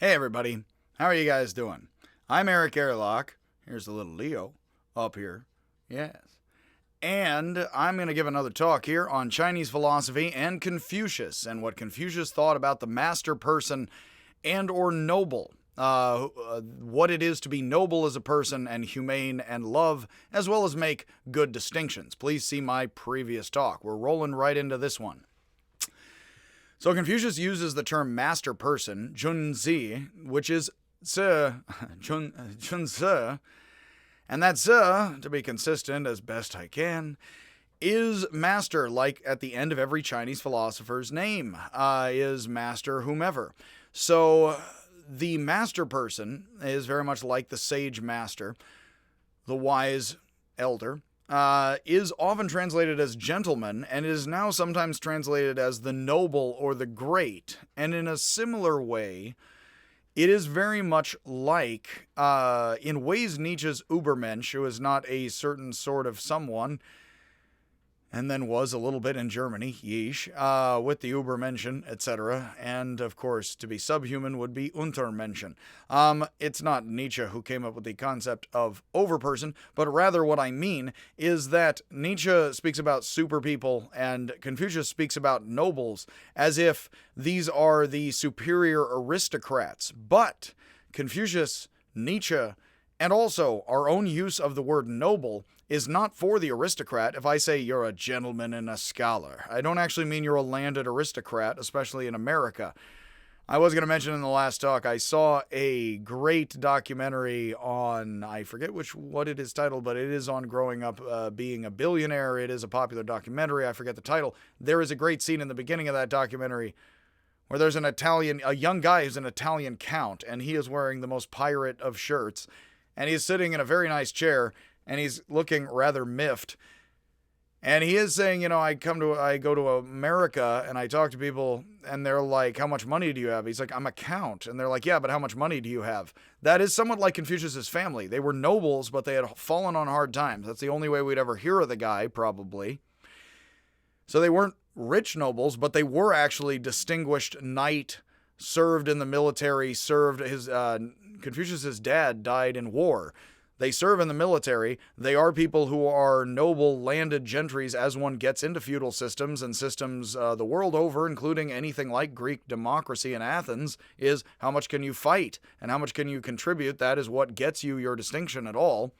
Hey everybody, how are you guys doing? I'm Eric Airlock. Here's the little Leo up here. Yes. And I'm going to give another talk here on Chinese philosophy and Confucius and what Confucius thought about the master person and or noble. What it is to be noble as a person and humane and love, as well as make good distinctions. Please see my previous talk. We're rolling right into this one. So Confucius uses the term master person, Junzi, which is Junzi, and that to be consistent as best I can, is master, like at the end of every Chinese philosopher's name, is master whomever. So the master person is very much like the sage master, the wise elder, is often translated as gentleman, and is now sometimes translated as the noble or the great. And in a similar way, it is very much like, in ways, Nietzsche's Übermensch, who is not a certain sort of someone, and then was a little bit in Germany, yeesh, with the Übermenschen, etc. And, of course, to be subhuman would be Untermenschen. It's not Nietzsche who came up with the concept of overperson, but rather what I mean is that Nietzsche speaks about super people and Confucius speaks about nobles as if these are the superior aristocrats. But Confucius, Nietzsche, and also our own use of the word noble is not for the aristocrat. If I say you're a gentleman and a scholar, I don't actually mean you're a landed aristocrat, especially in America. I was going to mention in the last talk, I saw a great documentary on, I forget what it is titled, but it is on growing up being a billionaire. It is a popular documentary. I forget the title. There is a great scene in the beginning of that documentary where there's a young guy who's an Italian count, and he is wearing the most pirate of shirts, and he's sitting in a very nice chair, and he's looking rather miffed. And he is saying, I go to America and I talk to people and they're like, how much money do you have? He's like, I'm a count. And they're like, yeah, but how much money do you have? That is somewhat like Confucius's family. They were nobles, but they had fallen on hard times. That's the only way we'd ever hear of the guy, probably. So they weren't rich nobles, but they were actually distinguished knight, served in the military, Confucius's dad died in war. They serve in the military. They are people who are noble landed gentries as one gets into feudal systems and systems the world over, including anything like Greek democracy in Athens, is how much can you fight and how much can you contribute. That is what gets you your distinction at all.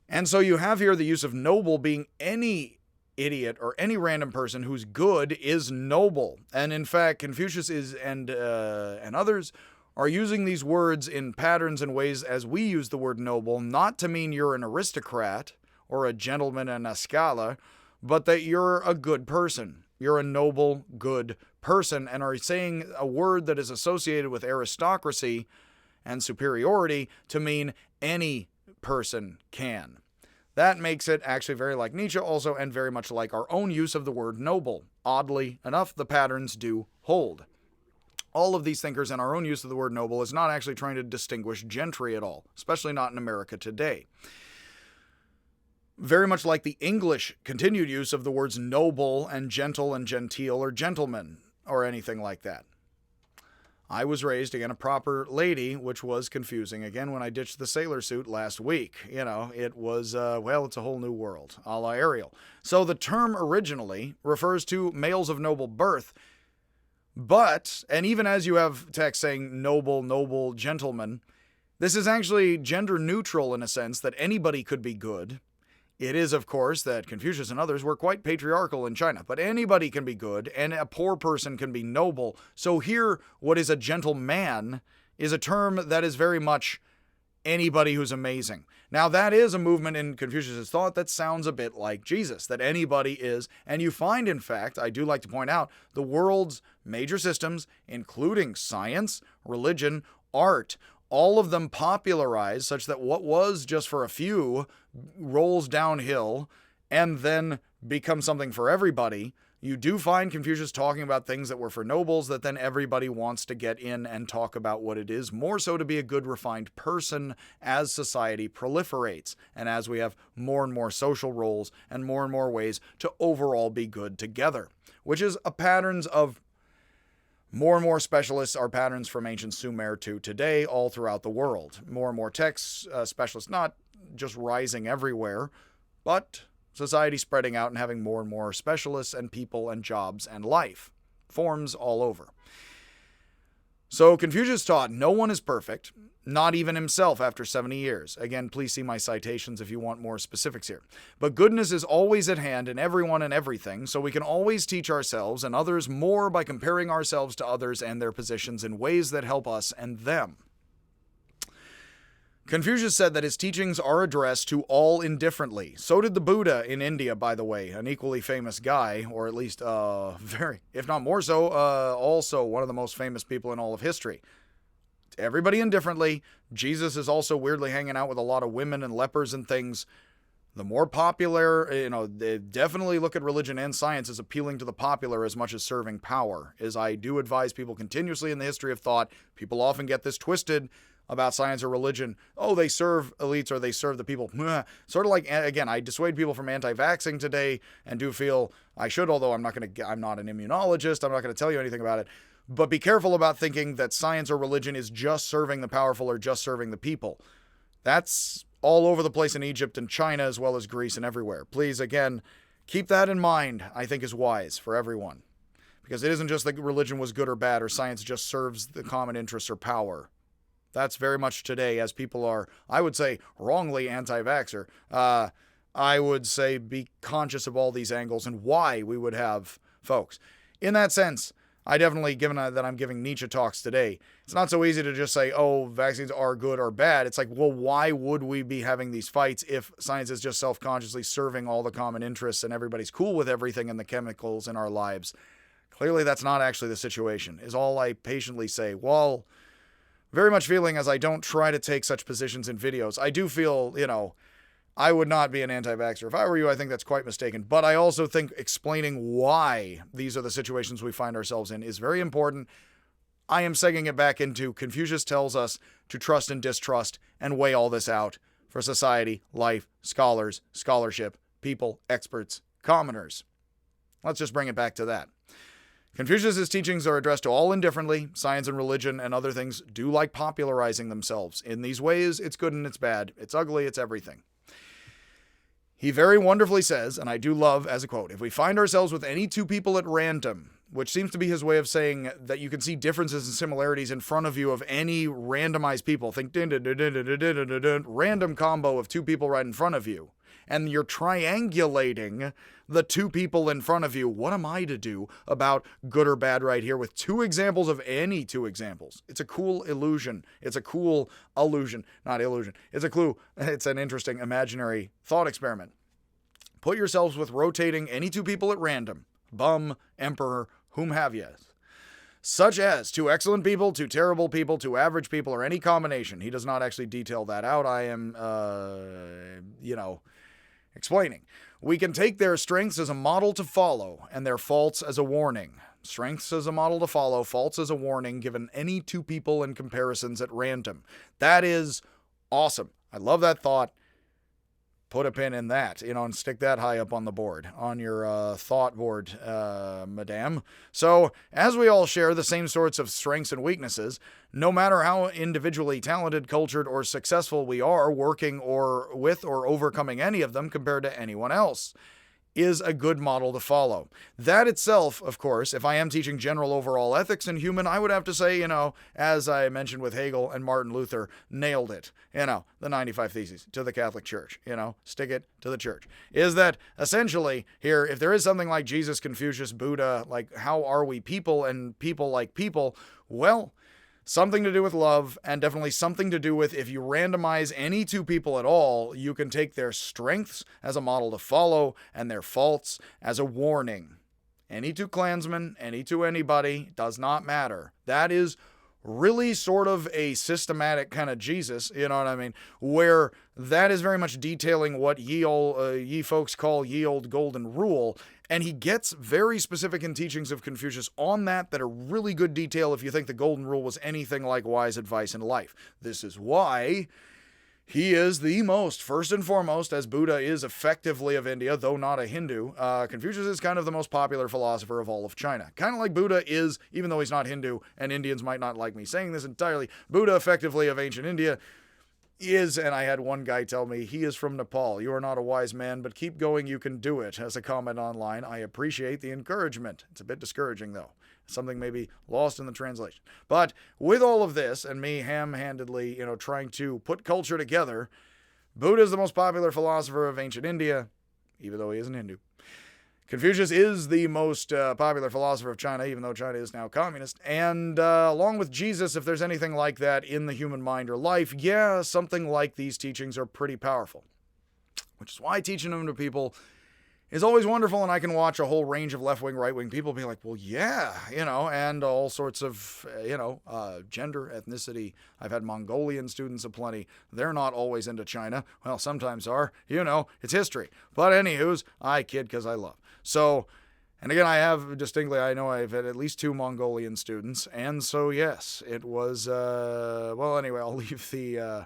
And so you have here the use of noble being any idiot or any random person who's good is noble. And in fact, Confucius and others are using these words in patterns and ways as we use the word noble, not to mean you're an aristocrat or a gentleman and a scholar, but that you're a good person. You're a noble, good person, and are saying a word that is associated with aristocracy and superiority to mean any person can. That makes it actually very like Nietzsche also, and very much like our own use of the word noble. Oddly enough, the patterns do hold. All of these thinkers and our own use of the word noble is not actually trying to distinguish gentry at all, especially not in America today. Very much like the English continued use of the words noble and gentle and genteel or gentleman or anything like that. I was raised, again, a proper lady, which was confusing. Again, when I ditched the sailor suit last week, it was, it's a whole new world, a la Ariel. So the term originally refers to males of noble birth. But, and even as you have text saying noble, gentleman, this is actually gender neutral in a sense that anybody could be good. It is, of course, that Confucius and others were quite patriarchal in China, but anybody can be good and a poor person can be noble. So here, what is a gentleman is a term that is very much anybody who's amazing. Now, that is a movement in Confucius' thought that sounds a bit like Jesus, that anybody is, and you find, in fact, I do like to point out, the world's major systems, including science, religion, art, all of them popularized such that what was just for a few rolls downhill and then becomes something for everybody. You do find Confucius talking about things that were for nobles that then everybody wants to get in and talk about what it is, more so to be a good, refined person as society proliferates and as we have more and more social roles and more ways to overall be good together, which is a patterns of More and more specialists are patterns from ancient Sumer to today, all throughout the world. More and more tech specialists, not just rising everywhere, but society spreading out and having more and more specialists and people and jobs and life forms all over. So Confucius taught no one is perfect, not even himself after 70 years. Again, please see my citations if you want more specifics here. But goodness is always at hand in everyone and everything, so we can always teach ourselves and others more by comparing ourselves to others and their positions in ways that help us and them. Confucius said that his teachings are addressed to all indifferently. So did the Buddha in India, by the way, an equally famous guy, or at least very, if not more so, also one of the most famous people in all of history. Everybody indifferently. Jesus is also weirdly hanging out with a lot of women and lepers and things. The more popular, they definitely look at religion and science as appealing to the popular as much as serving power. As I do advise people continuously in the history of thought, people often get this twisted about science or religion. Oh, they serve elites or they serve the people. Sort of like, again, I dissuade people from anti-vaxxing today and do feel I should, although I'm not an immunologist. I'm not going to tell you anything about it. But be careful about thinking that science or religion is just serving the powerful or just serving the people. That's all over the place in Egypt and China as well as Greece and everywhere. Please, again, keep that in mind, I think is wise for everyone. Because it isn't just that religion was good or bad or science just serves the common interests or power. That's very much today, as people are, I would say, wrongly anti-vaxxer. I would say be conscious of all these angles and why we would have folks. In that sense, I definitely, given that I'm giving Nietzsche talks today, it's not so easy to just say, oh, vaccines are good or bad. It's like, well, why would we be having these fights if science is just self-consciously serving all the common interests and everybody's cool with everything and the chemicals in our lives? Clearly, that's not actually the situation, is all I patiently say. Well, very much feeling as I don't try to take such positions in videos. I do feel, I would not be an anti-vaxxer. If I were you, I think that's quite mistaken. But I also think explaining why these are the situations we find ourselves in is very important. I am segging it back into Confucius tells us to trust and distrust and weigh all this out for society, life, scholars, scholarship, people, experts, commoners. Let's just bring it back to that. Confucius' teachings are addressed to all indifferently. Science and religion and other things do like popularizing themselves. In these ways, it's good and it's bad. It's ugly, it's everything. He very wonderfully says, and I do love as a quote, if we find ourselves with any two people at random, which seems to be his way of saying that you can see differences and similarities in front of you of any randomized people. Think random combo of two people right in front of you. And you're triangulating the two people in front of you. What am I to do about good or bad right here with two examples of any two examples? It's a cool illusion. It's a cool illusion, not illusion. It's a clue. It's an interesting imaginary thought experiment. Put yourselves with rotating any two people at random. Bum, emperor, whom have you? Such as two excellent people, two terrible people, two average people, or any combination. He does not actually detail that out. I am, explaining. We can take their strengths as a model to follow and their faults as a warning. Strengths as a model to follow, faults as a warning, given any two people and comparisons at random. That is awesome. I love that thought. Put a pin in that, and stick that high up on the board, on your thought board, madame. So, as we all share the same sorts of strengths and weaknesses, no matter how individually talented, cultured, or successful we are working or with or overcoming any of them compared to anyone else, is a good model to follow. That itself, of course, if I am teaching general overall ethics in human, I would have to say, as I mentioned with Hegel and Martin Luther, nailed it. The 95 Theses to the Catholic Church, stick it to the church. Is that essentially here, if there is something like Jesus, Confucius, Buddha, like how are we people and people like people? Well, something to do with love, and definitely something to do with if you randomize any two people at all, you can take their strengths as a model to follow and their faults as a warning. Any two clansmen, any two anybody, does not matter. That is really sort of a systematic kind of Jesus, you know what I mean? Where that is very much detailing what ye folks call ye old golden rule. And he gets very specific in teachings of Confucius on that are really good detail if you think the golden rule was anything like wise advice in life. This is why He is the most, first and foremost, as Buddha is effectively of India, though not a Hindu. Confucius is kind of the most popular philosopher of all of China. Kind of like Buddha is, even though he's not Hindu, and Indians might not like me saying this entirely, Buddha effectively of ancient India is, and I had one guy tell me, he is from Nepal. You are not a wise man, but keep going, you can do it. As a comment online, I appreciate the encouragement. It's a bit discouraging, though. Something may be lost in the translation. But with all of this, and me ham-handedly, trying to put culture together, Buddha is the most popular philosopher of ancient India, even though he isn't Hindu. Confucius is the most popular philosopher of China, even though China is now communist. And along with Jesus, if there's anything like that in the human mind or life, yeah, something like these teachings are pretty powerful. Which is why teaching them to people is always wonderful, and I can watch a whole range of left-wing, right-wing people be like, well, yeah, and all sorts of, gender, ethnicity. I've had Mongolian students aplenty. They're not always into China. Well, sometimes are. It's history. But anywho's, I kid because I love. So, and again, I know I've had at least 2 Mongolian students, and so, yes, it was, anyway, I'll leave the...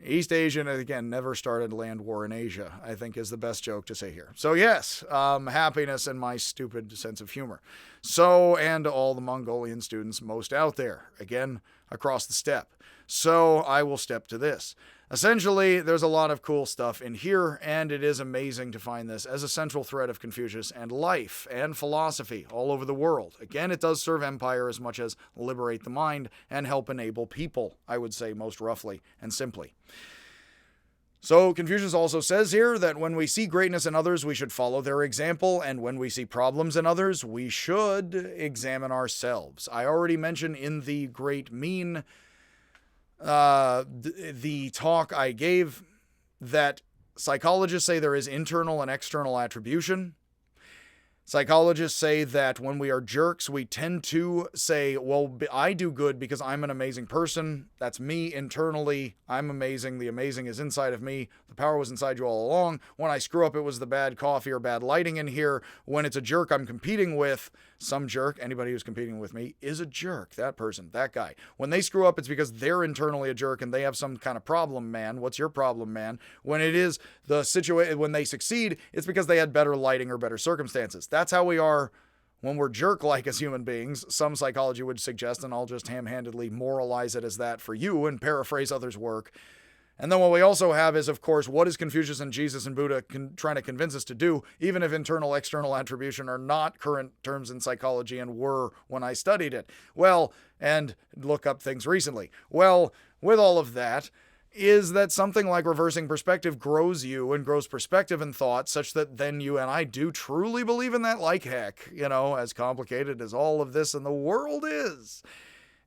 East Asian, again, never started land war in Asia, I think is the best joke to say here. So yes, happiness and my stupid sense of humor. So, and all the Mongolian students most out there, again, across the steppe. So I will step to this. Essentially, there's a lot of cool stuff in here, and it is amazing to find this as a central thread of Confucius and life and philosophy all over the world. Again, it does serve empire as much as liberate the mind and help enable people, I would say most roughly and simply. So Confucius also says here that when we see greatness in others, we should follow their example, and when we see problems in others, we should examine ourselves. I already mentioned in the Great Mean the talk I gave that psychologists say there is internal and external attribution. Psychologists say that when we are jerks, we tend to say, well, I do good because I'm an amazing person. That's me internally. I'm amazing. The amazing is inside of me. The power was inside you all along. When I screw up, it was the bad coffee or bad lighting in here. When it's a jerk I'm competing with, some jerk, anybody who's competing with me, is a jerk. That person, that guy. When they screw up, it's because they're internally a jerk and they have some kind of problem, man. What's your problem, man? When it is the situation, when they succeed, it's because they had better lighting or better circumstances. That's how we are when we're jerk-like as human beings. Some psychology would suggest, and I'll just ham-handedly moralize it as that for you and paraphrase others' work. And then what we also have is, of course, what is Confucius and Jesus and Buddha trying to convince us to do, even if internal, external attribution are not current terms in psychology and were when I studied it. Well, and look up things recently. Well, with all of that, is that something like reversing perspective grows you and grows perspective and thought such that then you and I do truly believe in that like heck, as complicated as all of this in the world is.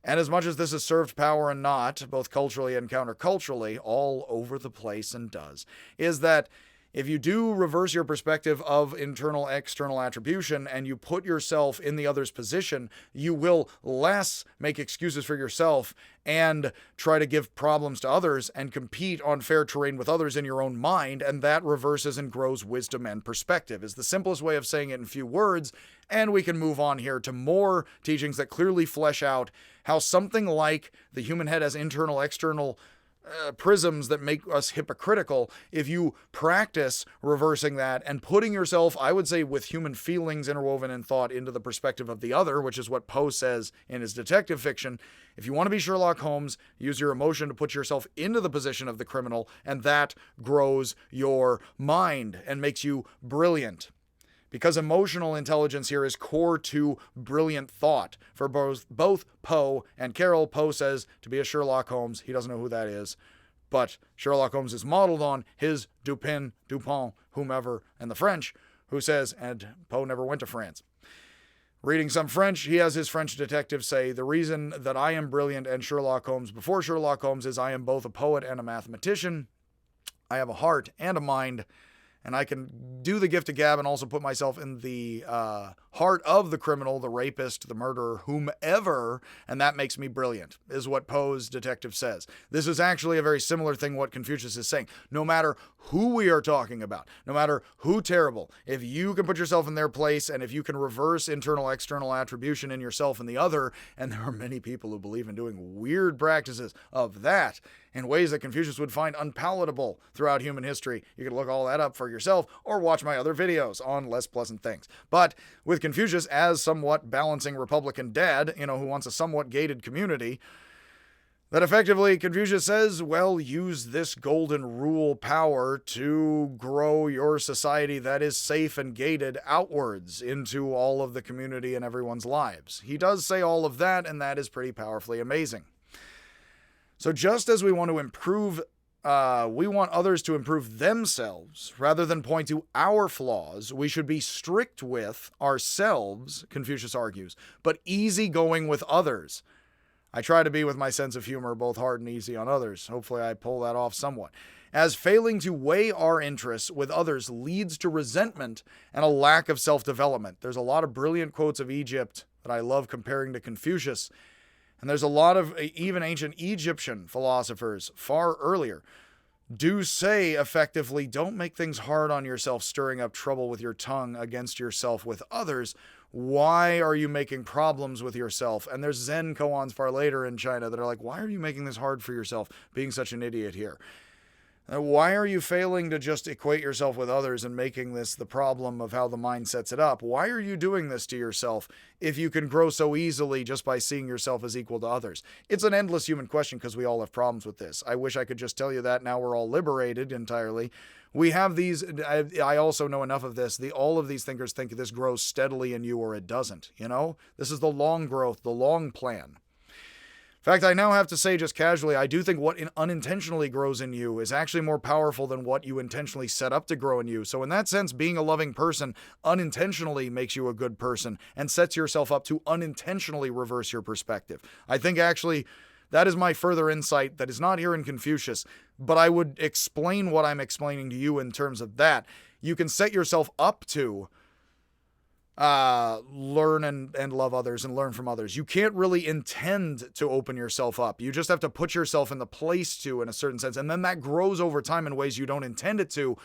And as much as this has served power and not, both culturally and counterculturally, all over the place and does, is that if you do reverse your perspective of internal, external attribution and you put yourself in the other's position, you will less make excuses for yourself and try to give problems to others and compete on fair terrain with others in your own mind, and that reverses and grows wisdom and perspective, is the simplest way of saying it in few words. And we can move on here to more teachings that clearly flesh out how something like the human head has internal, external prisms that make us hypocritical. If you practice reversing that and putting yourself, I would say, with human feelings interwoven in thought into the perspective of the other, which is what Poe says in his detective fiction. If you want to be Sherlock Holmes, use your emotion to put yourself into the position of the criminal, and that grows your mind and makes you brilliant. Because emotional intelligence here is core to brilliant thought. For both Poe and Carroll, Poe says to be a Sherlock Holmes. He doesn't know who that is. But Sherlock Holmes is modeled on his Dupin, Dupont, whomever, and the French, who says, and Poe never went to France. Reading some French, he has his French detective say, the reason that I am brilliant and Sherlock Holmes before Sherlock Holmes is I am both a poet and a mathematician. I have a heart and a mind, and I can do the gift of gab and also put myself in the heart of the criminal, the rapist, the murderer, whomever, and that makes me brilliant, is what Poe's detective says. This is actually a very similar thing what Confucius is saying. No matter who we are talking about, no matter who terrible, if you can put yourself in their place and if you can reverse internal, external attribution in yourself and the other, and there are many people who believe in doing weird practices of that, in ways that Confucius would find unpalatable throughout human history. You can look all that up for yourself or watch my other videos on less pleasant things. But with Confucius as somewhat balancing Republican dad, who wants a somewhat gated community, that effectively Confucius says, well, use this golden rule power to grow your society that is safe and gated outwards into all of the community and everyone's lives. He does say all of that, and that is pretty powerfully amazing. So just as we want to improve, we want others to improve themselves rather than point to our flaws, we should be strict with ourselves, Confucius argues, but easygoing with others. I try to be with my sense of humor both hard and easy on others. Hopefully I pull that off somewhat. As failing to weigh our interests with others leads to resentment and a lack of self-development. There's a lot of brilliant quotes of Egypt that I love comparing to Confucius. And there's a lot of even ancient Egyptian philosophers far earlier do say effectively, don't make things hard on yourself, stirring up trouble with your tongue against yourself with others. Why are you making problems with yourself? And there's Zen koans far later in China that are like, why are you making this hard for yourself, being such an idiot here? Why are you failing to just equate yourself with others and making this the problem of how the mind sets it up? Why are you doing this to yourself if you can grow so easily just by seeing yourself as equal to others? It's an endless human question because we all have problems with this. I wish I could just tell you that now we're all liberated entirely. We have these, I also know enough of this, all of these thinkers think this grows steadily in you or it doesn't, This is the long growth, the long plan. In fact, I now have to say just casually, I do think what unintentionally grows in you is actually more powerful than what you intentionally set up to grow in you. So in that sense, being a loving person unintentionally makes you a good person and sets yourself up to unintentionally reverse your perspective. I think actually that is my further insight that is not here in Confucius, but I would explain what I'm explaining to you in terms of that. You can set yourself up to learn and love others and learn from others. You can't really intend to open yourself up. You just have to put yourself in the place to, in a certain sense. And then that grows over time in ways you don't intend it to.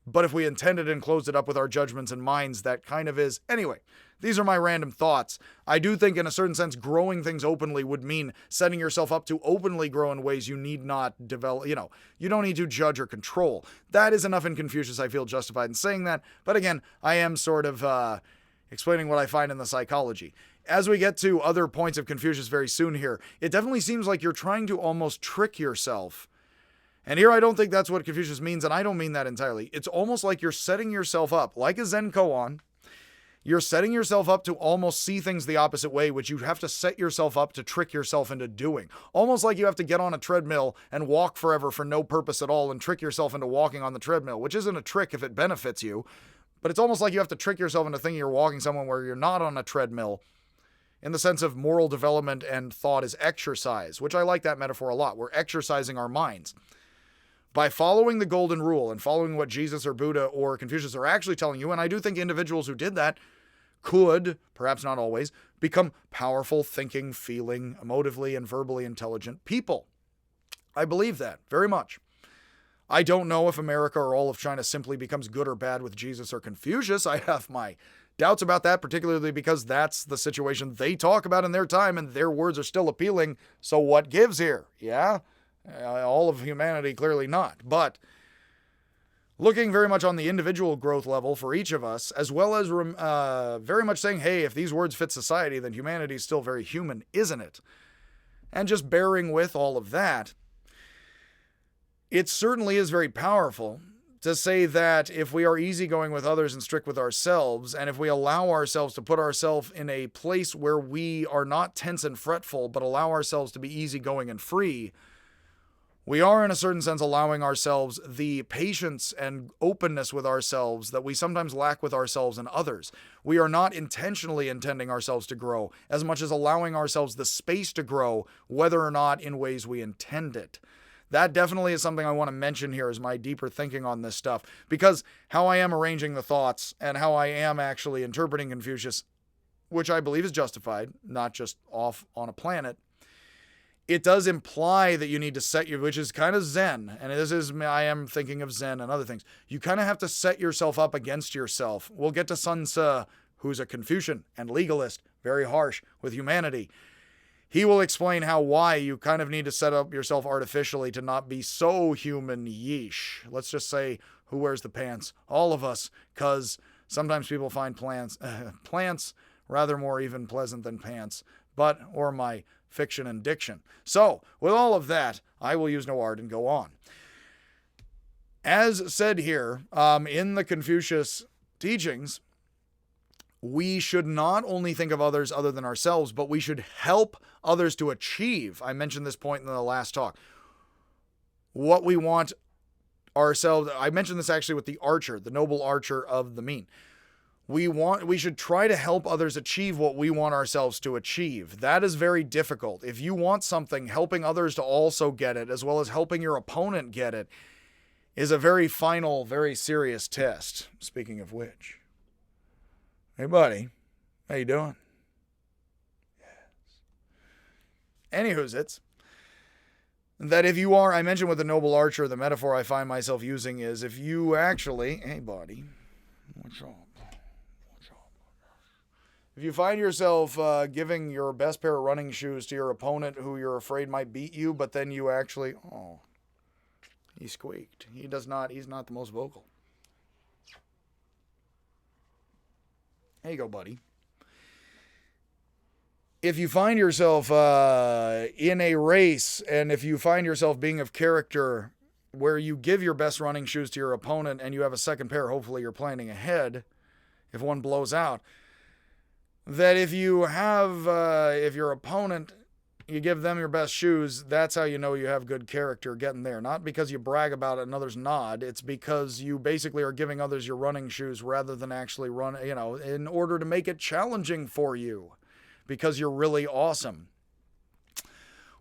But if we intended and closed it up with our judgments and minds, that kind of is. Anyway, these are my random thoughts. I do think in a certain sense, growing things openly would mean setting yourself up to openly grow in ways you need not develop, you don't need to judge or control. That is enough in Confucius. I feel justified in saying that. But again, I am sort of, explaining what I find in the psychology. As we get to other points of Confucius very soon here, it definitely seems like you're trying to almost trick yourself. And here I don't think that's what Confucius means, and I don't mean that entirely. It's almost like you're setting yourself up, like a Zen koan, you're setting yourself up to almost see things the opposite way, which you have to set yourself up to trick yourself into doing. Almost like you have to get on a treadmill and walk forever for no purpose at all and trick yourself into walking on the treadmill, which isn't a trick if it benefits you. But it's almost like you have to trick yourself into thinking you're walking somewhere where you're not on a treadmill in the sense of moral development and thought is exercise, which I like that metaphor a lot. We're exercising our minds. By following the golden rule and following what Jesus or Buddha or Confucius are actually telling you, and I do think individuals who did that could, perhaps not always, become powerful, thinking, feeling, emotively, and verbally intelligent people. I believe that very much. I don't know if America or all of China simply becomes good or bad with Jesus or Confucius. I have my doubts about that, particularly because that's the situation they talk about in their time and their words are still appealing. So what gives here? Yeah? All of humanity, clearly not. But looking very much on the individual growth level for each of us, as well as very much saying, hey, if these words fit society, then humanity is still very human, isn't it? And just bearing with all of that, it certainly is very powerful to say that if we are easygoing with others and strict with ourselves, and if we allow ourselves to put ourselves in a place where we are not tense and fretful, but allow ourselves to be easygoing and free, we are in a certain sense allowing ourselves the patience and openness with ourselves that we sometimes lack with ourselves and others. We are not intentionally intending ourselves to grow as much as allowing ourselves the space to grow, whether or not in ways we intend it. That definitely is something I want to mention here as my deeper thinking on this stuff, because how I am arranging the thoughts and how I am actually interpreting Confucius, which I believe is justified, not just off on a planet, it does imply that you need to set your, which is kind of Zen, and this is, I am thinking of Zen and other things. You kind of have to set yourself up against yourself. We'll get to Sun Tzu, who's a Confucian and legalist, very harsh with humanity. He will explain why you kind of need to set up yourself artificially to not be so human yeesh. Let's just say, who wears the pants? All of us, because sometimes people find plants rather more even pleasant than pants, or my fiction and diction. So, with all of that, I will use no art and go on. As said here, in the Confucius teachings, we should not only think of others other than ourselves, but we should help others to achieve. I mentioned this point in the last talk. What we want ourselves, I mentioned this actually with the archer, the noble archer of the mean. We should try to help others achieve what we want ourselves to achieve. That is very difficult. If you want something, helping others to also get it, as well as helping your opponent get it, is a very final, very serious test. Speaking of which. Hey, buddy. How you doing? Yes. Anywho's it's that if you are, I mentioned with the noble archer, the metaphor I find myself using is if you actually, hey, buddy, what's up? If you find yourself giving your best pair of running shoes to your opponent who you're afraid might beat you, but then you actually, he squeaked. He's not the most vocal. There you go, buddy. If you find yourself in a race, and if you find yourself being of character where you give your best running shoes to your opponent and you have a second pair, hopefully you're planning ahead if one blows out, that if you have, if your opponent, you give them your best shoes, that's how you know you have good character getting there. Not because you brag about it and others nod. It's because you basically are giving others your running shoes rather than actually run, in order to make it challenging for you because you're really awesome.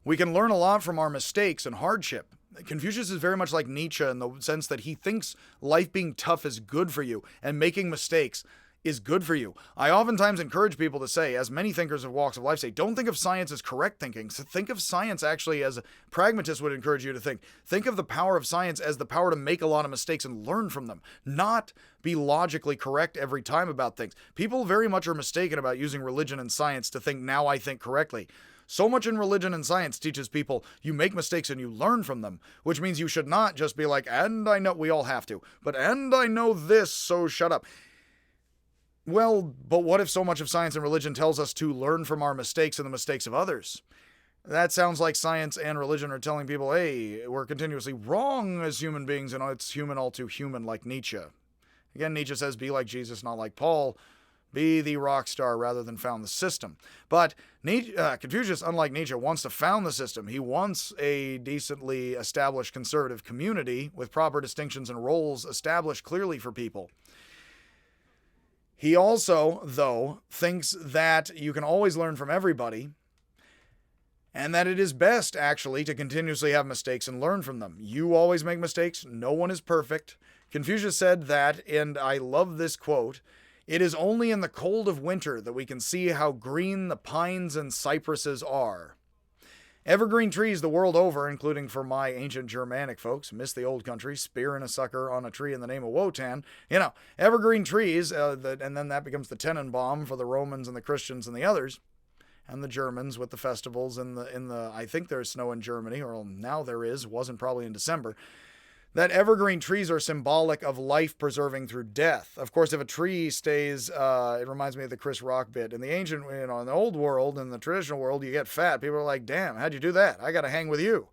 We can learn a lot from our mistakes and hardship. Confucius is very much like Nietzsche in the sense that he thinks life being tough is good for you and making mistakes is good for you. I oftentimes encourage people to say, as many thinkers of walks of life say, don't think of science as correct thinking. So think of science actually as a pragmatist would encourage you to think. Think of the power of science as the power to make a lot of mistakes and learn from them, not be logically correct every time about things. People very much are mistaken about using religion and science to think, now I think correctly. So much in religion and science teaches people you make mistakes and you learn from them, which means you should not just be like, and I know, we all have to, but and I know this, so shut up. Well, but what if so much of science and religion tells us to learn from our mistakes and the mistakes of others? That sounds like science and religion are telling people, hey, we're continuously wrong as human beings, and it's human all too human, like Nietzsche. Again, Nietzsche says, be like Jesus, not like Paul. Be the rock star rather than found the system. But Confucius, unlike Nietzsche, wants to found the system. He wants a decently established conservative community with proper distinctions and roles established clearly for people. He also, though, thinks that you can always learn from everybody and that it is best, actually, to continuously have mistakes and learn from them. You always make mistakes. No one is perfect. Confucius said that, and I love this quote, it is only in the cold of winter that we can see how green the pines and cypresses are. Evergreen trees the world over, including for my ancient Germanic folks, miss the old country, spearing a sucker on a tree in the name of Wotan. Evergreen trees, and then that becomes the Tannenbaum for the Romans and the Christians and the others, and the Germans with the festivals in the I think there's snow in Germany, or now there is, wasn't probably in December. That evergreen trees are symbolic of life preserving through death. Of course, if a tree stays, it reminds me of the Chris Rock bit. In the ancient, in the old world, in the traditional world, you get fat. People are like, damn, how'd you do that? I got to hang with you.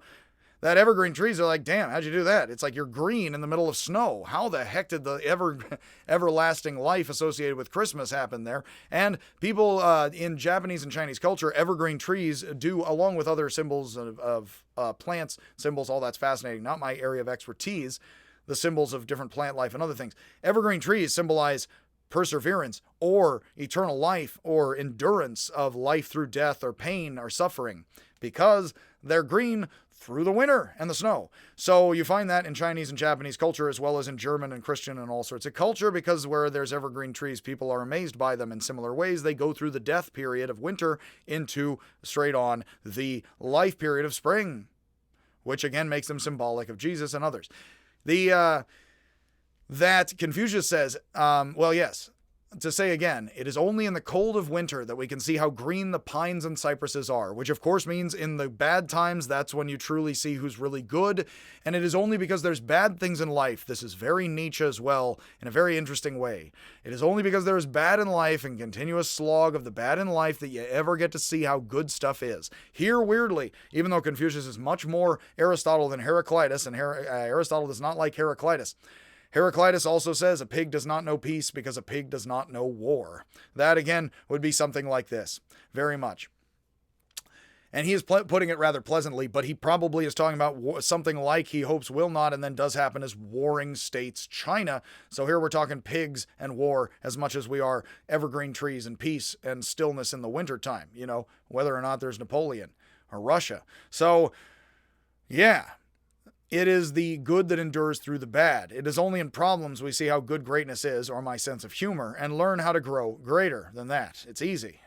That evergreen trees are like, damn, how'd you do that? It's like you're green in the middle of snow. How the heck did the everlasting life associated with Christmas happen there? And people in Japanese and Chinese culture, evergreen trees do, along with other symbols of plants, symbols, all that's fascinating. Not my area of expertise, the symbols of different plant life and other things. Evergreen trees symbolize perseverance or eternal life or endurance of life through death or pain or suffering because they're green through the winter and the snow. So you find that in Chinese and Japanese culture as well as in German and Christian and all sorts of culture, because where there's evergreen trees, people are amazed by them in similar ways. They go through the death period of winter into straight on the life period of spring, which again makes them symbolic of Jesus and others. That Confucius says, well, yes, to say again, it is only in the cold of winter that we can see how green the pines and cypresses are, which of course means in the bad times, that's when you truly see who's really good. And it is only because there's bad things in life. This is very Nietzsche as well, in a very interesting way. It is only because there is bad in life and continuous slog of the bad in life that you ever get to see how good stuff is. Here, weirdly, even though Confucius is much more Aristotle than Heraclitus, and Aristotle does not like Heraclitus, Heraclitus also says a pig does not know peace because a pig does not know war. That, again, would be something like this. Very much. And he is putting it rather pleasantly, but he probably is talking about something like he hopes will not and then does happen as warring states China. So here we're talking pigs and war as much as we are evergreen trees and peace and stillness in the wintertime, whether or not there's Napoleon or Russia. So, yeah. It is the good that endures through the bad. It is only in problems we see how good greatness is, or my sense of humor, and learn how to grow greater than that. It's easy,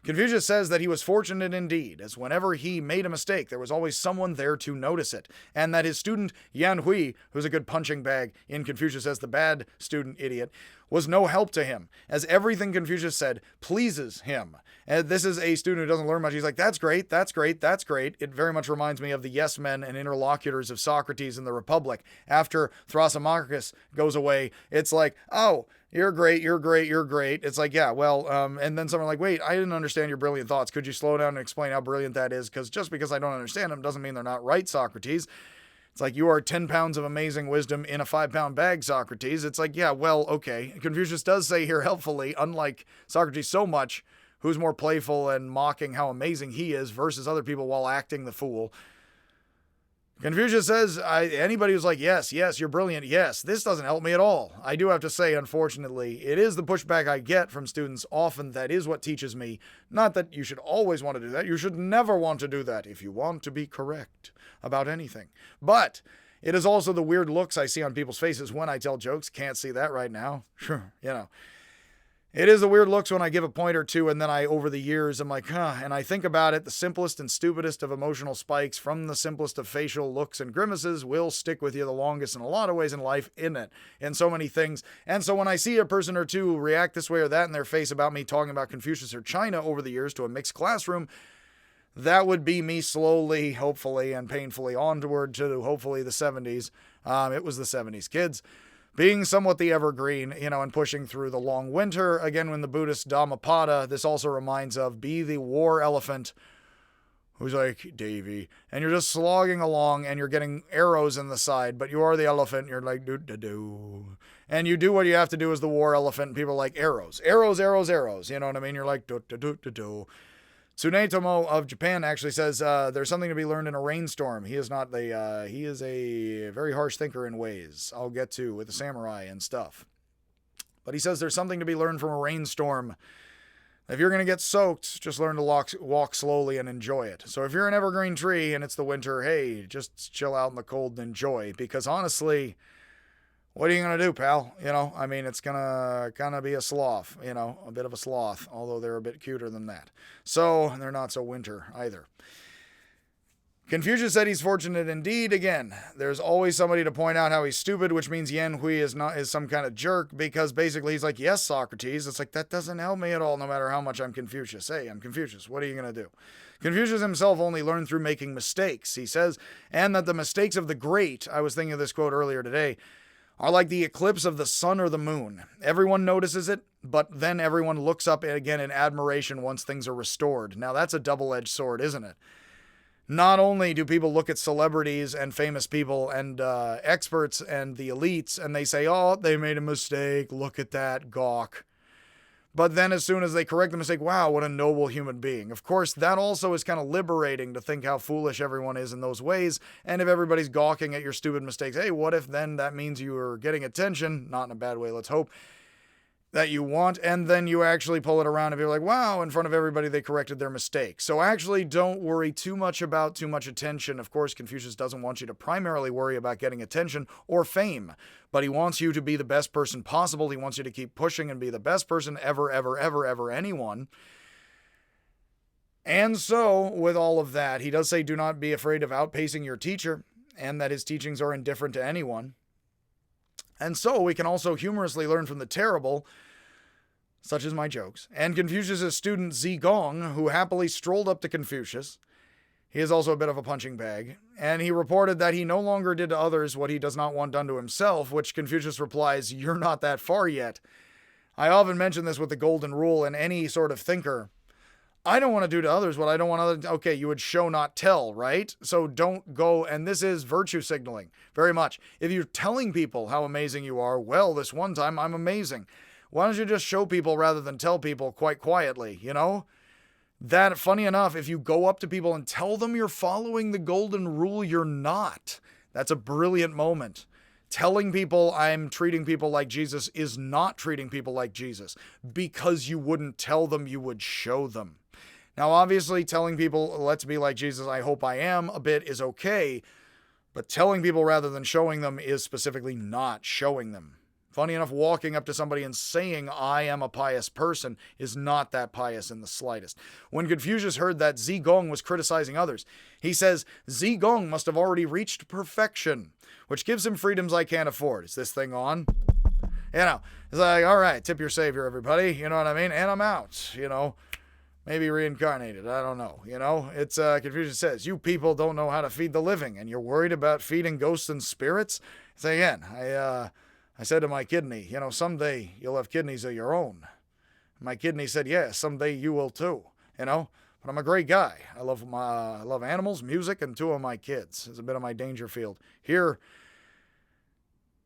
Confucius says that he was fortunate indeed, as whenever he made a mistake, there was always someone there to notice it, and that his student Yan Hui, who's a good punching bag in Confucius as the bad student idiot, was no help to him, as everything Confucius said pleases him. And this is a student who doesn't learn much. He's like, that's great, that's great, that's great. It very much reminds me of the yes men and interlocutors of Socrates in the Republic. After Thrasymachus goes away, it's like, oh, you're great, you're great, you're great. It's like, yeah, well, and then someone like, wait, I didn't understand your brilliant thoughts. Could you slow down and explain how brilliant that is? Because just because I don't understand them doesn't mean they're not right, Socrates. It's like, you are 10 pounds of amazing wisdom in a 5-pound bag, Socrates. It's like, yeah, well, okay. Confucius does say here helpfully, unlike Socrates so much, who's more playful and mocking how amazing he is versus other people while acting the fool. Confucius says, anybody who's like, yes, you're brilliant, yes, this doesn't help me at all. I do have to say, unfortunately, it is the pushback I get from students. Often that is what teaches me. Not that you should always want to do that. You should never want to do that if you want to be correct about anything. But it is also the weird looks I see on people's faces when I tell jokes. Can't see that right now. Sure, It is the weird looks when I give a point or two and then over the years, I'm like, and I think about it, the simplest and stupidest of emotional spikes from the simplest of facial looks and grimaces will stick with you the longest in a lot of ways in life, isn't it? In so many things. And so when I see a person or two react this way or that in their face about me talking about Confucius or China over the years to a mixed classroom, that would be me slowly, hopefully, and painfully onward to hopefully the 70s. It was the 70s, kids. Being somewhat the evergreen, and pushing through the long winter. Again, when the Buddhist Dhammapada, this also reminds of be the war elephant who's like, Davy, and you're just slogging along and you're getting arrows in the side, but you are the elephant and you're like, do-do-do. And you do what you have to do as the war elephant, and people are like, arrows, arrows, arrows, arrows. You know what I mean? You're like, do-do-do-do-do. Tsunetomo of Japan actually says there's something to be learned in a rainstorm. He is he is a very harsh thinker in ways I'll get to with the samurai and stuff. But he says there's something to be learned from a rainstorm. If you're going to get soaked, just learn to walk slowly and enjoy it. So if you're an evergreen tree and it's the winter, hey, just chill out in the cold and enjoy. Because honestly, what are you going to do, pal? It's going to kind of be a sloth, a bit of a sloth, although they're a bit cuter than that. So they're not so winter either. Confucius said he's fortunate indeed. Again, there's always somebody to point out how he's stupid, which means Yan Hui is some kind of jerk, because basically he's like, yes, Socrates. It's like, that doesn't help me at all, no matter how much I'm Confucius. Hey, I'm Confucius. What are you going to do? Confucius himself only learned through making mistakes, he says, and that the mistakes of the great, I was thinking of this quote earlier today, are like the eclipse of the sun or the moon. Everyone notices it, but then everyone looks up again in admiration once things are restored. Now that's a double-edged sword, isn't it? Not only do people look at celebrities and famous people and experts and the elites and they say, oh, they made a mistake, look at that, gawk. But then as soon as they correct the mistake, wow, what a noble human being. Of course, that also is kind of liberating to think how foolish everyone is in those ways. And if everybody's gawking at your stupid mistakes, hey, what if then that means you are getting attention, not in a bad way, let's hope, that you want, and then you actually pull it around and be like, wow, in front of everybody they corrected their mistake. So actually don't worry too much about too much attention. Of course, Confucius doesn't want you to primarily worry about getting attention or fame, but he wants you to be the best person possible. He wants you to keep pushing and be the best person ever, anyone. And so, with all of that, he does say do not be afraid of outpacing your teacher, and that his teachings are indifferent to anyone. And so we can also humorously learn from the terrible such as my jokes, and Confucius' student Zigong, who happily strolled up to Confucius. He is also a bit of a punching bag, and he reported that he no longer did to others what he does not want done to himself, which Confucius replies, "You're not that far yet." I often mention this with the golden rule, and any sort of thinker, I don't want to do to others what I don't want others. Okay, you would show, not tell, right? So don't go, and this is virtue signaling, very much. If you're telling people how amazing you are, well, this one time I'm amazing. Why don't you just show people rather than tell people quite quietly, you know? That, funny enough, if you go up to people and tell them you're following the golden rule, you're not. That's a brilliant moment. Telling people I'm treating people like Jesus is not treating people like Jesus, because you wouldn't tell them, you would show them. Now, obviously, telling people, let's be like Jesus, I hope I am, a bit is okay, but telling people rather than showing them is specifically not showing them. Funny enough, walking up to somebody and saying, I am a pious person, is not that pious in the slightest. When Confucius heard that Zigong was criticizing others, he says, Zigong must have already reached perfection, which gives him freedoms I can't afford. Is this thing on? You know, it's like, all right, tip your savior, everybody. You know what I mean? And I'm out, you know. Maybe reincarnated. I don't know. You know, it's Confucius says, you people don't know how to feed the living, and you're worried about feeding ghosts and spirits? So again, I said to my kidney, you know, someday you'll have kidneys of your own. My kidney said, yeah, someday you will too, you know. But I'm a great guy. I love animals, music, and 2 of my kids. It's a bit of my danger field here.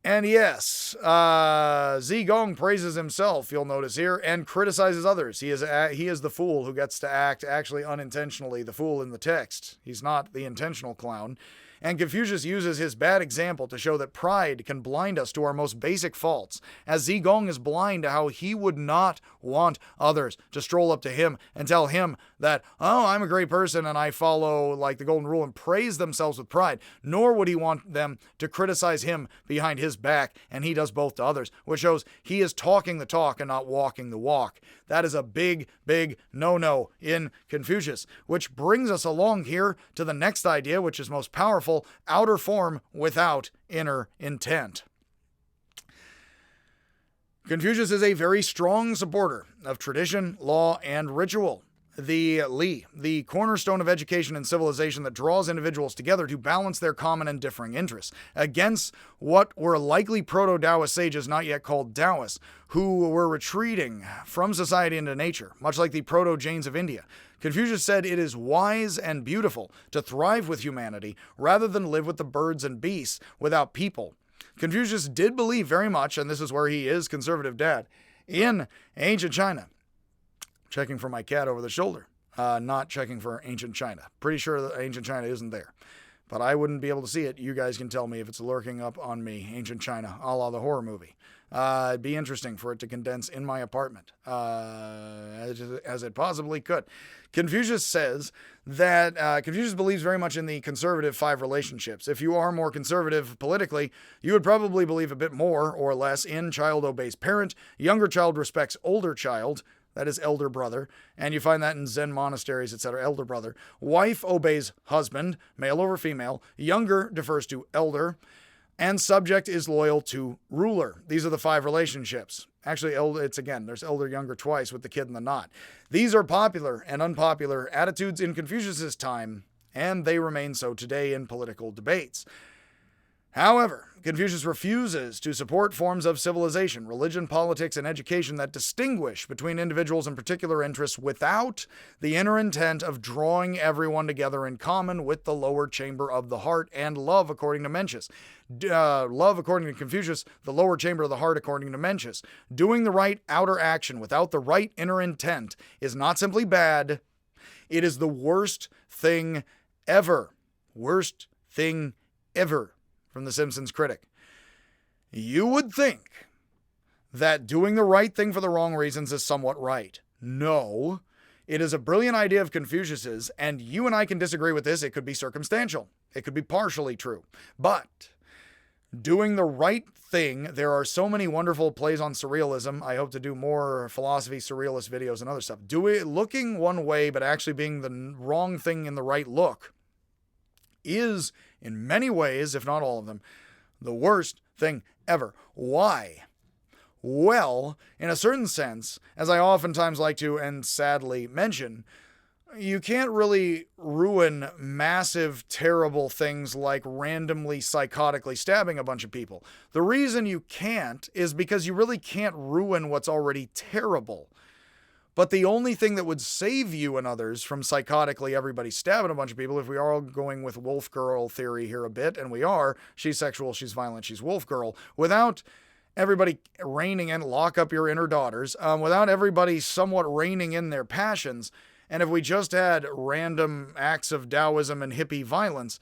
And yes, Zigong praises himself, you'll notice here, and criticizes others. He is the fool who gets to act actually unintentionally, the fool in the text. He's not the intentional clown. And Confucius uses his bad example to show that pride can blind us to our most basic faults, as Zigong is blind to how he would not want others to stroll up to him and tell him that, oh, I'm a great person and I follow like the golden rule, and praise themselves with pride, nor would he want them to criticize him behind his back, and he does both to others, which shows he is talking the talk and not walking the walk. That is a big, big no-no in Confucius, which brings us along here to the next idea, which is most powerful: outer form without inner intent. Confucius is a very strong supporter of tradition, law, and ritual. The Li, the cornerstone of education and civilization that draws individuals together to balance their common and differing interests, against what were likely proto-Taoist sages not yet called Taoists, who were retreating from society into nature, much like the proto-Jains of India. Confucius said it is wise and beautiful to thrive with humanity rather than live with the birds and beasts without people. Confucius did believe very much, and this is where he is conservative dad, in ancient China. Checking for my cat over the shoulder, not checking for ancient China. Pretty sure that ancient China isn't there, but I wouldn't be able to see it. You guys can tell me if it's lurking up on me, ancient China, a la the horror movie. It'd be interesting for it to condense in my apartment, as it possibly could. Confucius says that Confucius believes very much in the conservative 5 relationships. If you are more conservative politically, you would probably believe a bit more or less in child obeys parent, younger child respects older child, that is elder brother, and you find that in Zen monasteries, etc., elder brother. Wife obeys husband, male over female, younger defers to elder, and subject is loyal to ruler. These are the 5 relationships. Actually, there's elder, younger twice with the kid and the not. These are popular and unpopular attitudes in Confucius's time, and they remain so today in political debates. However, Confucius refuses to support forms of civilization, religion, politics, and education that distinguish between individuals and particular interests without the inner intent of drawing everyone together in common with the lower chamber of the heart, and love, according to Mencius. Love, according to Confucius, the lower chamber of the heart, according to Mencius. Doing the right outer action without the right inner intent is not simply bad, it is the worst thing ever. Worst thing ever. From the Simpsons critic. You would think that doing the right thing for the wrong reasons is somewhat right. No, it is a brilliant idea of Confucius's, and you and I can disagree with this. It could be circumstantial. It could be partially true. But doing the right thing, there are so many wonderful plays on surrealism. I hope to do more philosophy, surrealist videos and other stuff. Looking one way, but actually being the wrong thing in the right look is, in many ways, if not all of them, the worst thing ever. Why? Well, in a certain sense, as I oftentimes like to and sadly mention, you can't really ruin massive, terrible things like randomly, psychotically stabbing a bunch of people. The reason you can't is because you really can't ruin what's already terrible. But the only thing that would save you and others from psychotically everybody stabbing a bunch of people, if we are all going with wolf girl theory here a bit, and we are, she's sexual, she's violent, she's wolf girl, without everybody reining in, lock up your inner daughters, without everybody somewhat reining in their passions, and if we just had random acts of Taoism and hippie violence,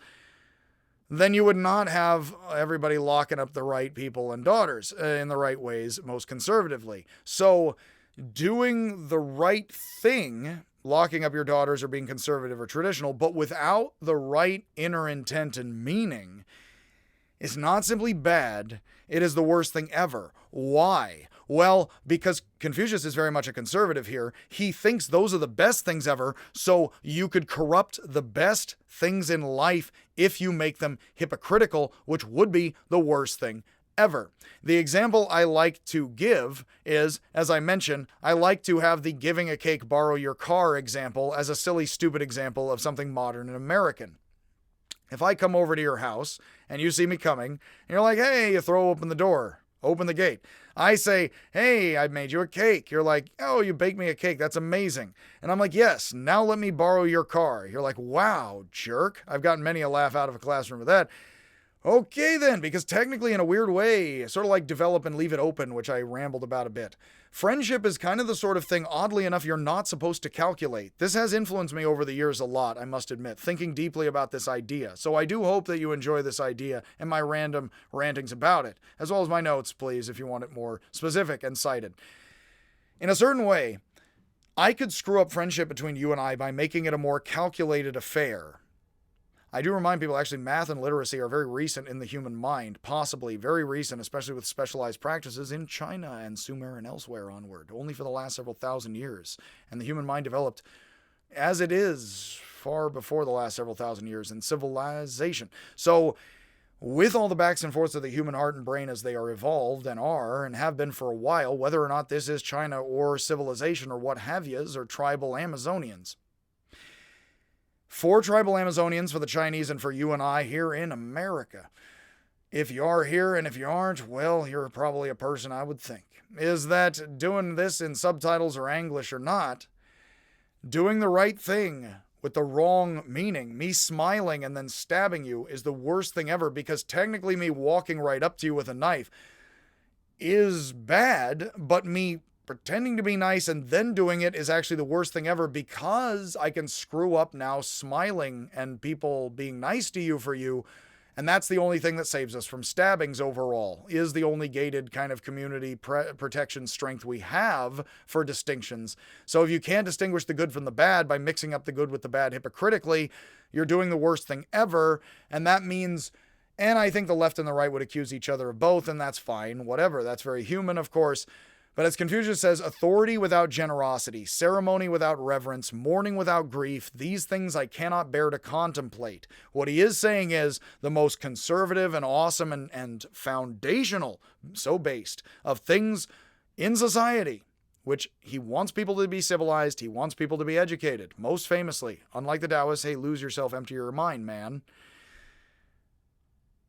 then you would not have everybody locking up the right people and daughters in the right ways, most conservatively. So doing the right thing, locking up your daughters or being conservative or traditional, but without the right inner intent and meaning, is not simply bad, it is the worst thing ever. Why? Well, because Confucius is very much a conservative here. He thinks those are the best things ever, so you could corrupt the best things in life if you make them hypocritical, which would be the worst thing ever. The example I like to give is, as I mentioned, I like to have the giving a cake, borrow your car example as a silly, stupid example of something modern and American. If I come over to your house and you see me coming, and you're like, hey, you throw open the door, open the gate. I say, hey, I made you a cake. You're like, oh, you baked me a cake. That's amazing. And I'm like, yes, now let me borrow your car. You're like, wow, jerk. I've gotten many a laugh out of a classroom with that. Okay then, because technically in a weird way, sort of like develop and leave it open, which I rambled about a bit. Friendship is kind of the sort of thing, oddly enough, you're not supposed to calculate. This has influenced me over the years a lot, I must admit, thinking deeply about this idea. So I do hope that you enjoy this idea and my random rantings about it, as well as my notes, please, if you want it more specific and cited. In a certain way, I could screw up friendship between you and I by making it a more calculated affair. I do remind people, actually, math and literacy are very recent in the human mind, possibly very recent, especially with specialized practices in China and Sumer and elsewhere onward, only for the last several thousand years. And the human mind developed as it is far before the last several thousand years in civilization. So with all the backs and forths of the human heart and brain as they are evolved and are and have been for a while, whether or not this is China or civilization or what have yous or tribal Amazonians, for tribal Amazonians, for the Chinese, and for you and I here in America. If you are here and if you aren't, well, you're probably a person I would think. Is that doing this in subtitles or English or not, doing the right thing with the wrong meaning, me smiling and then stabbing you, is the worst thing ever, because technically me walking right up to you with a knife is bad, but me pretending to be nice and then doing it is actually the worst thing ever, because I can screw up now smiling and people being nice to you for you. And that's the only thing that saves us from stabbings overall, is the only gated kind of community protection strength we have for distinctions. So if you can't distinguish the good from the bad by mixing up the good with the bad hypocritically, you're doing the worst thing ever. And that means, and I think the left and the right would accuse each other of both, and that's fine, whatever. That's very human, of course. But as Confucius says, authority without generosity, ceremony without reverence, mourning without grief, these things I cannot bear to contemplate. What he is saying is the most conservative and awesome and foundational, so based, of things in society, which he wants people to be civilized, he wants people to be educated. Most famously, unlike the Taoists, hey, lose yourself, empty your mind, man.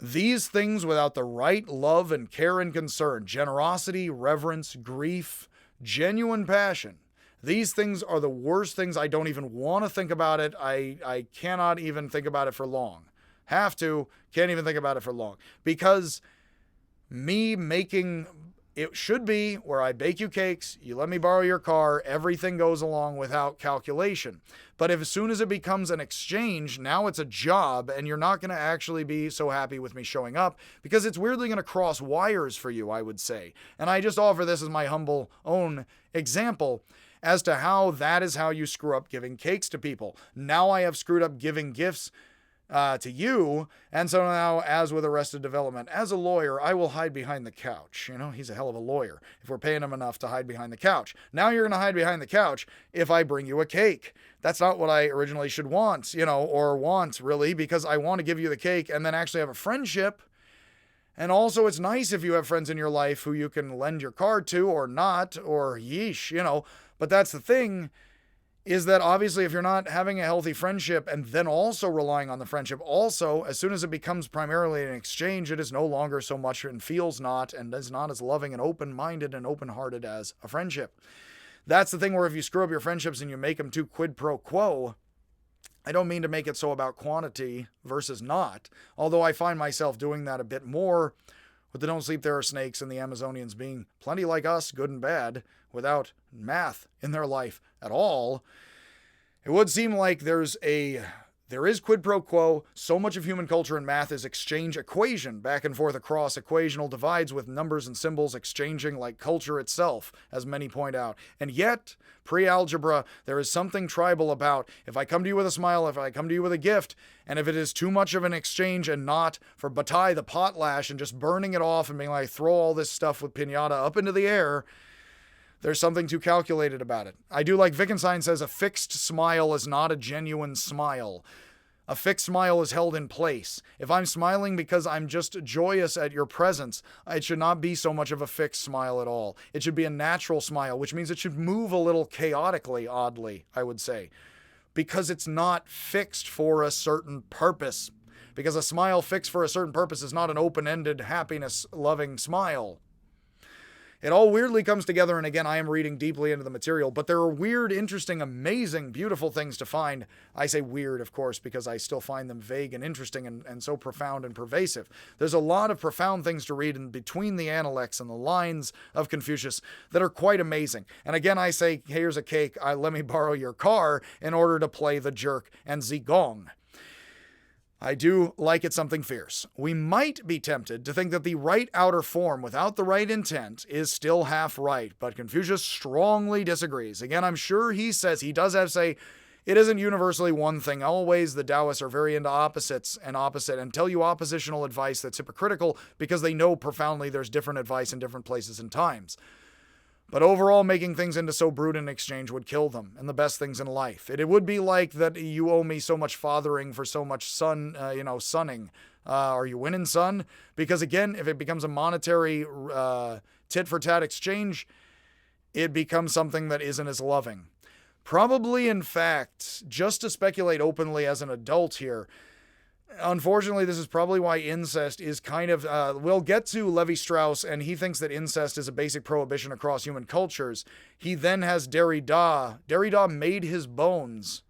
These things without the right love and care and concern, generosity, reverence, grief, genuine passion, these things are the worst things. I don't even want to think about it. I cannot even think about it for long. Have to, can't even think about it for long. Because me making, it should be where I bake you cakes, you let me borrow your car, everything goes along without calculation. But if as soon as it becomes an exchange, now it's a job, and you're not going to actually be so happy with me showing up, because it's weirdly going to cross wires for you, I would say. And I just offer this as my humble own example as to how that is how you screw up giving cakes to people. Now I have screwed up giving gifts to you, and so now, as with Arrested Development, as a lawyer, I will hide behind the couch. You know, he's a hell of a lawyer if we're paying him enough to hide behind the couch. Now you're going to hide behind the couch if I bring you a cake. That's not what I originally should want, or want, really, because I want to give you the cake and then actually have a friendship. And also, it's nice if you have friends in your life who you can lend your card to or not, or yeesh, But that's the thing, is that obviously if you're not having a healthy friendship and then also relying on the friendship, also, as soon as it becomes primarily an exchange, it is no longer so much and feels not and is not as loving and open-minded and open-hearted as a friendship. That's the thing where if you screw up your friendships and you make them too quid pro quo, I don't mean to make it so about quantity versus not, although I find myself doing that a bit more with the Don't Sleep There Are Snakes and the Amazonians being plenty like us, good and bad, without math in their life at all. It would seem like there is quid pro quo. So much of human culture and math is exchange equation, back and forth across equational divides with numbers and symbols exchanging like culture itself, as many point out. And yet, pre-algebra, there is something tribal about if I come to you with a smile, if I come to you with a gift, and if it is too much of an exchange and not for Bataille the potlash and just burning it off and being like, throw all this stuff with piñata up into the air, there's something too calculated about it. I do like Wittgenstein says, a fixed smile is not a genuine smile. A fixed smile is held in place. If I'm smiling because I'm just joyous at your presence, it should not be so much of a fixed smile at all. It should be a natural smile, which means it should move a little chaotically, oddly, I would say, because it's not fixed for a certain purpose. Because a smile fixed for a certain purpose is not an open-ended, happiness-loving smile. It all weirdly comes together, and again, I am reading deeply into the material, but there are weird, interesting, amazing, beautiful things to find. I say weird, of course, because I still find them vague and interesting and so profound and pervasive. There's a lot of profound things to read in between the Analects and the lines of Confucius that are quite amazing. And again, I say, here's a cake, let me borrow your car in order to play the jerk and Zigong. I do like it something fierce. We might be tempted to think that the right outer form without the right intent is still half right, but Confucius strongly disagrees. Again, I'm sure he does have to say, it isn't universally one thing. Always the Taoists are very into opposites and opposite and tell you oppositional advice that's hypocritical because they know profoundly there's different advice in different places and times. But overall, making things into so brute an exchange would kill them and the best things in life. It would be like that you owe me so much fathering for so much sunning. Are you winning, son? Because again, if it becomes a monetary tit-for-tat exchange, it becomes something that isn't as loving. Probably, in fact, just to speculate openly as an adult here, unfortunately, this is probably why incest is kind of... we'll get to Levi-Strauss, and he thinks that incest is a basic prohibition across human cultures. He then has Derrida. Derrida made his bones,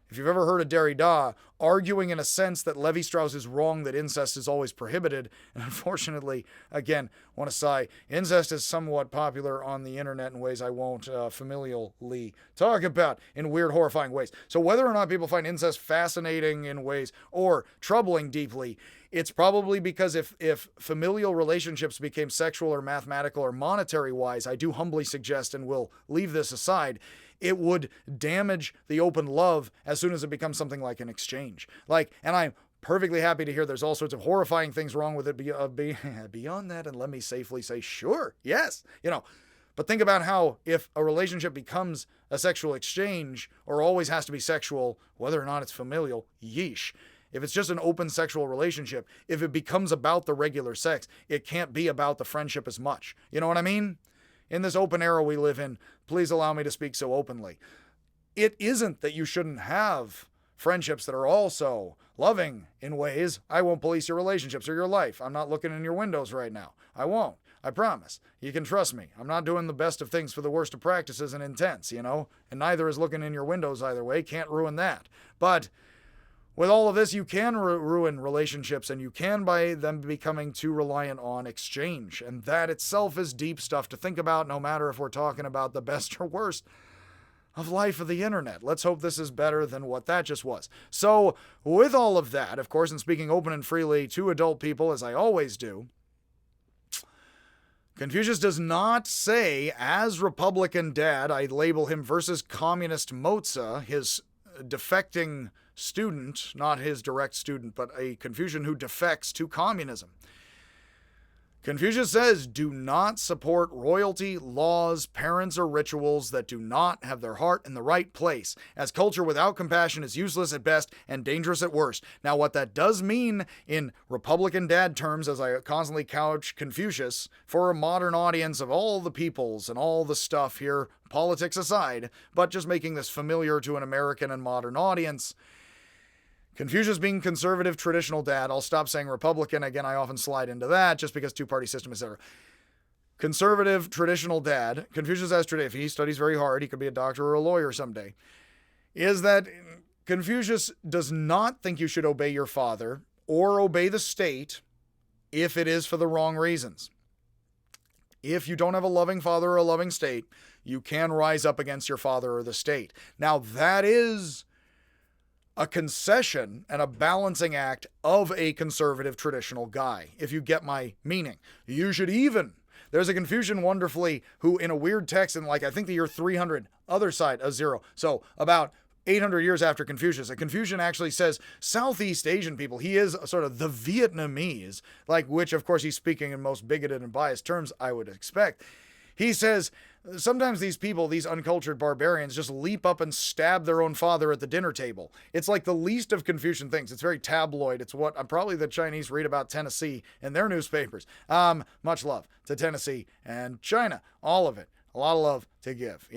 if you've ever heard of Derrida, arguing in a sense that Levi-Strauss is wrong, that incest is always prohibited. And unfortunately, again, want to sigh, incest is somewhat popular on the internet in ways I won't familially talk about, in weird, horrifying ways. So whether or not people find incest fascinating in ways or troubling deeply, it's probably because if familial relationships became sexual or mathematical or monetary-wise, I do humbly suggest, and will leave this aside, it would damage the open love as soon as it becomes something like an exchange. And I'm perfectly happy to hear there's all sorts of horrifying things wrong with it beyond that, and let me safely say, sure, yes, But think about how if a relationship becomes a sexual exchange, or always has to be sexual, whether or not it's familial, yeesh. If it's just an open sexual relationship, if it becomes about the regular sex, it can't be about the friendship as much. You know what I mean? In this open era we live in, please allow me to speak so openly. It isn't that you shouldn't have friendships that are also loving in ways. I won't police your relationships or your life. I'm not looking in your windows right now. I won't. I promise. You can trust me. I'm not doing the best of things for the worst of practices and intents, And neither is looking in your windows either way. Can't ruin that. But with all of this, you can ruin relationships, and you can by them becoming too reliant on exchange. And that itself is deep stuff to think about, no matter if we're talking about the best or worst of life of the internet. Let's hope this is better than what that just was. So, with all of that, of course, and speaking open and freely to adult people, as I always do, Confucius does not say, as Republican Dad, I label him versus Communist Moza, his defecting student, not his direct student, but a Confucian who defects to communism. Confucius says, do not support royalty, laws, parents, or rituals that do not have their heart in the right place, as culture without compassion is useless at best and dangerous at worst. Now, what that does mean in Republican dad terms, as I constantly couch Confucius, for a modern audience of all the peoples and all the stuff here, politics aside, but just making this familiar to an American and modern audience, Confucius being conservative, traditional dad. I'll stop saying Republican. Again, I often slide into that just because two-party system, etc. Conservative, traditional dad. Confucius as tradition. If he studies very hard, he could be a doctor or a lawyer someday. Is that Confucius does not think you should obey your father or obey the state if it is for the wrong reasons. If you don't have a loving father or a loving state, you can rise up against your father or the state. Now, that is a concession and a balancing act of a conservative traditional guy, if you get my meaning. You should even. There's a Confucian wonderfully who in a weird text in I think the year 300, other side of zero. So about 800 years after Confucius, a Confucian actually says Southeast Asian people, he is sort of the Vietnamese, which of course he's speaking in most bigoted and biased terms I would expect. He says, sometimes these people, these uncultured barbarians, just leap up and stab their own father at the dinner table. It's like the least of Confucian things. It's very tabloid. It's what probably the Chinese read about Tennessee in their newspapers. Much love to Tennessee and China. All of it. A lot of love to give,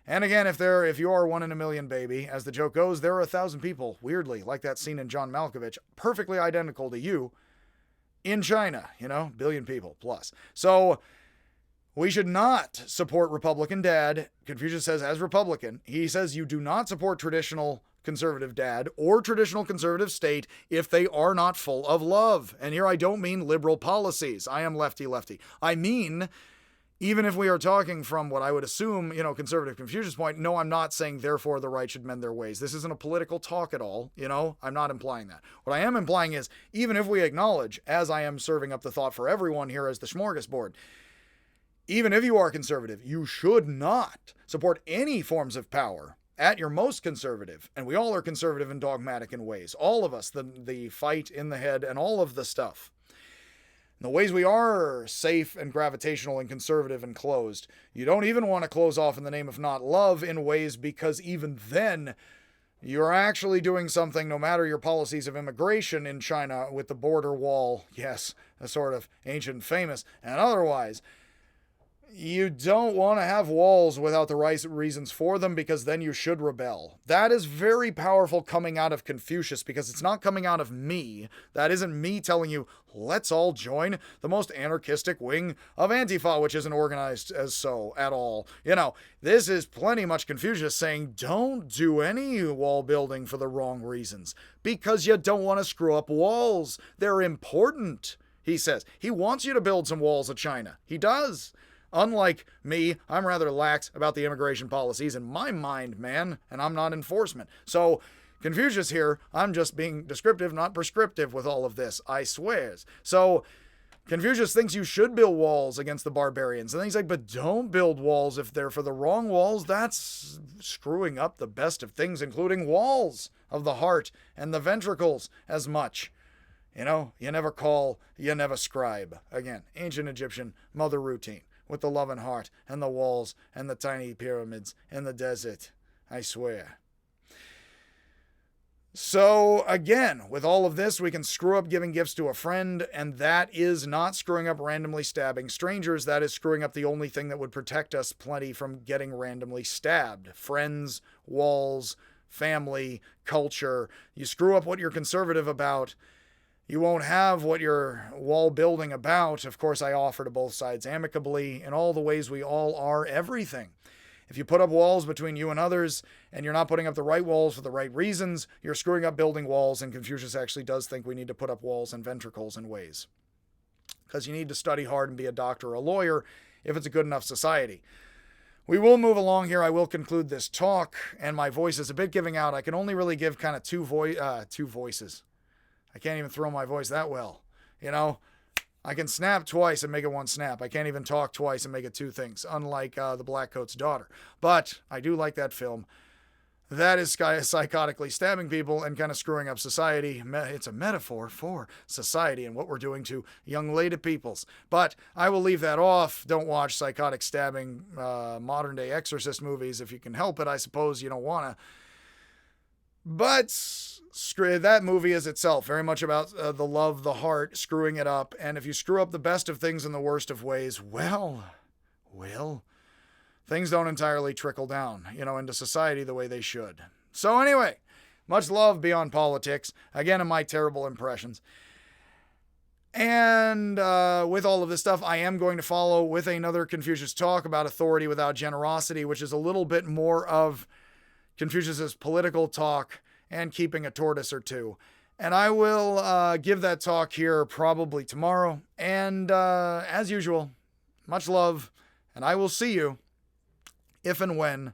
And again, if you are 1 in a million, baby, as the joke goes, there are 1,000 people, weirdly, like that scene in John Malkovich, perfectly identical to you in China, billion people plus. So we should not support Republican dad. Confucius says as Republican, he says you do not support traditional conservative dad or traditional conservative state if they are not full of love. And here I don't mean liberal policies. I am lefty. I mean, even if we are talking from what I would assume, conservative Confucius point, no, I'm not saying therefore the right should mend their ways. This isn't a political talk at all. I'm not implying that. What I am implying is even if we acknowledge, as I am serving up the thought for everyone here as the smorgasbord, even if you are conservative, you should not support any forms of power at your most conservative. And we all are conservative and dogmatic in ways. All of us, the fight in the head and all of the stuff. And the ways we are safe and gravitational and conservative and closed, you don't even want to close off in the name of not love in ways because even then you're actually doing something, no matter your policies of immigration in China with the border wall, yes, a sort of ancient famous, and otherwise, you don't want to have walls without the right reasons for them because then you should rebel. That is very powerful coming out of Confucius because it's not coming out of me. That isn't me telling you, let's all join the most anarchistic wing of Antifa, which isn't organized as so at all. This is plenty much Confucius saying, don't do any wall building for the wrong reasons because you don't want to screw up walls. They're important, he says. He wants you to build some walls of China. He does. Unlike me, I'm rather lax about the immigration policies in my mind, man, and I'm not enforcement. So Confucius here, I'm just being descriptive, not prescriptive with all of this, I swears. So Confucius thinks you should build walls against the barbarians. And then he's like, but don't build walls if they're for the wrong walls. That's screwing up the best of things, including walls of the heart and the ventricles as much. You never call, you never scribe. Again, ancient Egyptian mother routine. With the loving heart and the walls and the tiny pyramids in the desert, I swear. So again, with all of this, we can screw up giving gifts to a friend, and that is not screwing up randomly stabbing strangers. That is screwing up the only thing that would protect us plenty from getting randomly stabbed. Friends, walls, family, culture. You screw up what you're conservative about, you won't have what you're wall building about. Of course, I offer to both sides amicably in all the ways we all are everything. If you put up walls between you and others, and you're not putting up the right walls for the right reasons, you're screwing up building walls, and Confucius actually does think we need to put up walls and ventricles in ways. Because you need to study hard and be a doctor or a lawyer if it's a good enough society. We will move along here. I will conclude this talk, and my voice is a bit giving out. I can only really give kind of two voices. I can't even throw my voice that well. I can snap twice and make it one snap. I can't even talk twice and make it two things, unlike The Black Coat's Daughter. But I do like that film. that is psychotically stabbing people and kind of screwing up society. It's a metaphor for society and what we're doing to young lady peoples. But I will leave that off. Don't watch psychotic stabbing modern day exorcist movies if you can help it. I suppose you don't want to. But that movie is itself very much about the love, the heart, screwing it up. And if you screw up the best of things in the worst of ways, well, things don't entirely trickle down, into society the way they should. So anyway, much love beyond politics. Again, in my terrible impressions. And with all of this stuff, I am going to follow with another Confucius talk about authority without generosity, which is a little bit more of Confucius's political talk and keeping a tortoise or two. And I will give that talk here probably tomorrow. And as usual, much love, and I will see you if and when,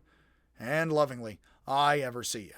and lovingly, I ever see you.